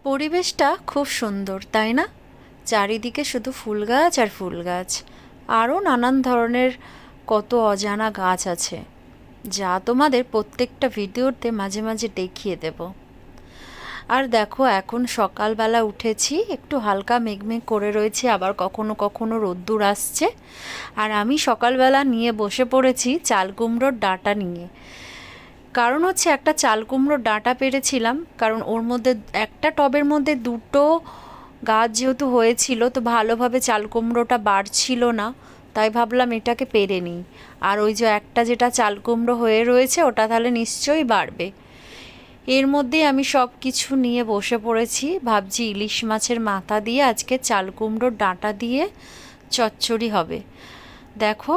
পরিবেশটা খুব সুন্দর, তাই না? চারিদিকে শুধু ফুল গাছ আর ফুল গাছ, আরও নানান ধরনের কত অজানা গাছ আছে, যা তোমাদের প্রত্যেকটা ভিডিওতে মাঝে মাঝে দেখিয়ে দেব। আর দেখো, এখন সকালবেলা উঠেছি, একটু হালকা মেঘমেঘ করে রয়েছে, আবার কখনো কখনো রোদ্দুর আসছে। আর আমি সকালবেলা নিয়ে বসে পড়েছি চাল কুমড়োর ডাঁটা নিয়ে। কারণ হচ্ছে, একটা চাল কুমড়োর ডাঁটা পেরেছিলাম, কারণ ওর মধ্যে একটা টবের মধ্যে দুটো গাছ যেহেতু হয়েছিল, তো ভালোভাবে চাল কুমড়োটা বাড়ছিল না, তাই ভাবলাম এটাকে পেরে নিই। আর ওই যে একটা যেটা চাল কুমড়ো হয়ে রয়েছে, ওটা তাহলে নিশ্চয়ই বাড়বে। এর মধ্যেই আমি সব কিছু নিয়ে বসে পড়েছি, ভাবছি ইলিশ মাছের মাথা দিয়ে আজকে চাল কুমড়োর ডাঁটা দিয়ে চচ্চড়ি হবে। দেখো,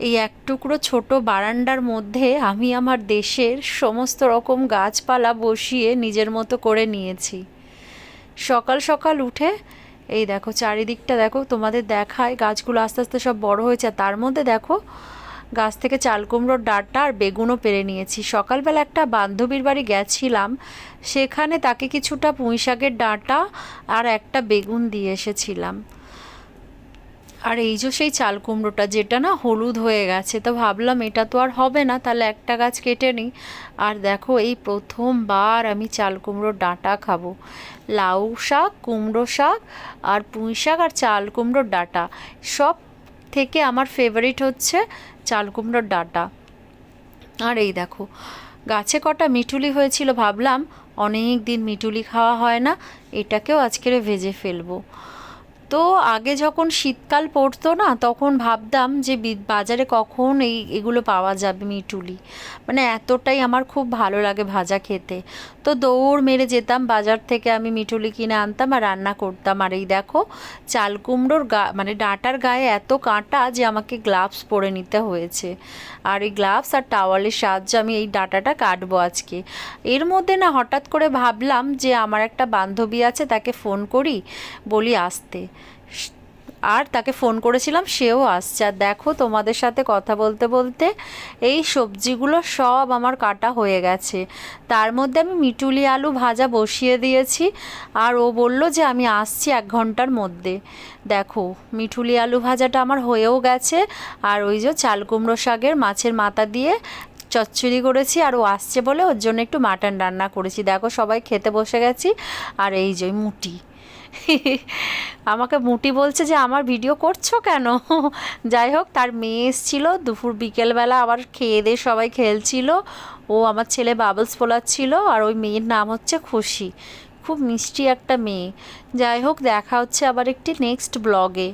এই এক টুকরো ছোট বারান্দার মধ্যে আমি আমার দেশের সমস্ত রকম গাছপালা বসিয়ে নিজের মতো করে নিয়েছি। সকাল সকাল উঠে এই দেখো চারিদিকটা দেখো, তোমাদের দেখায়, গাছগুলো আস্তে আস্তে সব বড় হয়েছে। তার মধ্যে দেখো, গাছ থেকে চাল কুমড়োর ডাঁটা আর বেগুনও পেরে নিয়েছি। সকালবেলা একটা বান্ধবীর বাড়ি গেছিলাম, সেখানে তাকে কিছুটা পুঁই শাকের ডাঁটা আর একটা বেগুন দিয়ে এসেছিলাম। আর এই যে সেই চাল কুমড়োটা, যেটা না হলুদ হয়ে গেছে, তো ভাবলাম এটা তো আর হবে না, তাহলে একটা গাছ কেটে নিই। আর দেখো, এই প্রথমবার আমি চাল কুমড়োর ডাঁটা খাবো। লাউ শাক, কুমড়ো শাক আর পুঁই শাক আর চাল কুমড়োর ডাঁটা, সব থেকে আমার ফেভারিট হচ্ছে চাল কুমড়োর ডাঁটা। আর এই দেখো, গাছে কটা মিঠুলি হয়েছিল, ভাবলাম অনেক দিন মিঠুলি খাওয়া হয় না, এটাকেও আজকের ভেজে ফেলবো। তো আগে যখন শীতকাল পড়তো না, তখন ভাবতাম যে বাজারে কখন এগুলো পাওয়া যাবে মিঠুলি, মানে এতটাই আমার খুব ভালো লাগে ভাজা খেতে। তো দৌড় মেরে যেতাম বাজার থেকে, আমি মিঠুলি কিনে আনতাম আর রান্না করতাম। আর এই দেখো, চাল কুমড়োর মানে ডাঁটার গায়ে এত কাঁটা যে আমাকে গ্লাভস পরে নিতে হয়েছে। আর এই গ্লাভস আর টাওয়ালের সাহায্যে আমি এই ডাঁটাটা কাটবো আজকে। এর মধ্যে না হঠাৎ করে ভাবলাম যে আমার একটা বান্ধবী আছে, তাকে ফোন করি, বলি আসতে। আর তাকে ফোন করেছিলাম, সেও আসছে। আর দেখো, তোমাদের সাথে কথা বলতে বলতে এই সবজিগুলো সব আমার কাটা হয়ে গেছে। তার মধ্যে আমি মিঠুলি আলু ভাজা বসিয়ে দিয়েছি, আর ও বলল যে আমি আসছি 1 ঘন্টার মধ্যে। দেখো, মিঠুলি আলু ভাজাটা আমার হয়েও গেছে, আর ওই যে চাল কুমড়ো শাকের মাছের মাথা দিয়ে চচ্চড়ি করেছি, আর ও আসছে বলে ওর জন্য একটু মাটন রান্না করেছি। দেখো, সবাই খেতে বসে গেছি। আর এই যে মুটি আমাকে মুটি বলছে যে আমার ভিডিও করছো কেন। যাই হোক, তার মেয়ে এসেছিলো দুপুর বিকেলবেলা, আবার খেয়ে দিয়ে সবাই খেলছিল। ও আমার ছেলে বাবলস ফোলাচ্ছিল, আর ওই মেয়ের নাম হচ্ছে খুশি, খুব মিষ্টি একটা মেয়ে। যাই হোক, দেখা হচ্ছে আবার একটি নেক্সট ব্লগে।